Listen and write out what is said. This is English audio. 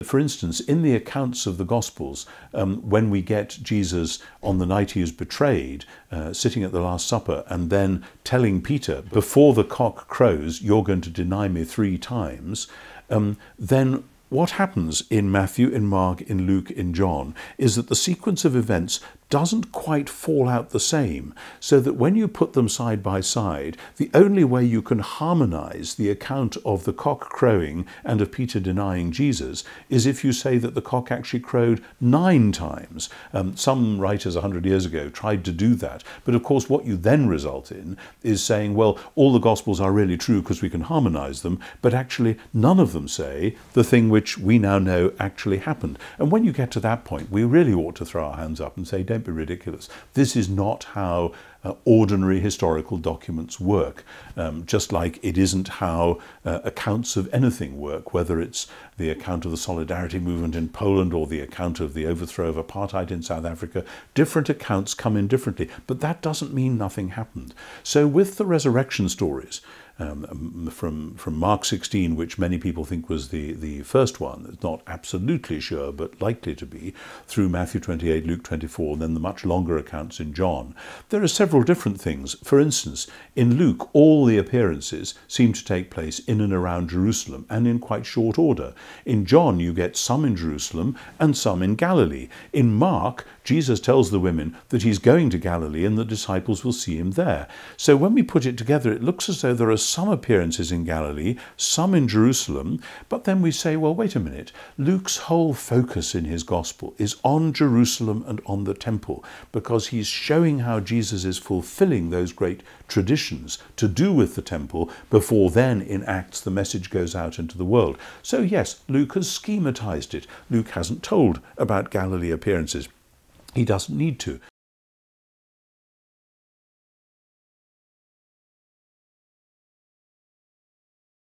For instance, in the accounts of the Gospels, when we get Jesus on the night he is betrayed, sitting at the Last Supper, and then telling Peter, before the cock crows, you're going to deny me 3 times, then what happens in Matthew, in Mark, in Luke, in John, is that the sequence of events doesn't quite fall out the same, so that when you put them side by side, the only way you can harmonize the account of the cock crowing and of Peter denying Jesus is if you say that the cock actually crowed 9 times. Some writers 100 years ago tried to do that, but of course what you then result in is saying, well, all the Gospels are really true because we can harmonize them, but actually none of them say the thing which we now know actually happened. And when you get to that point, we really ought to throw our hands up and say, don't be ridiculous. This is not how ordinary historical documents work, just like it isn't how accounts of anything work, whether it's the account of the Solidarity movement in Poland or the account of the overthrow of apartheid in South Africa. Different accounts come in differently, but that doesn't mean nothing happened. So with the resurrection stories, from Mark 16, which many people think was the first one, it's not absolutely sure, but likely to be, through Matthew 28, Luke 24, and then the much longer accounts in John, there are several different things. For instance, in Luke, all the appearances seem to take place in and around Jerusalem, and in quite short order. In John, you get some in Jerusalem and some in Galilee. In Mark, Jesus tells the women that he's going to Galilee and the disciples will see him there. So when we put it together, it looks as though there are some appearances in Galilee, some in Jerusalem, but then we say, well, wait a minute, Luke's whole focus in his gospel is on Jerusalem and on the temple, because he's showing how Jesus is fulfilling those great traditions to do with the temple before then in Acts the message goes out into the world. So yes, Luke has schematized it. Luke hasn't told about Galilee appearances. He doesn't need to.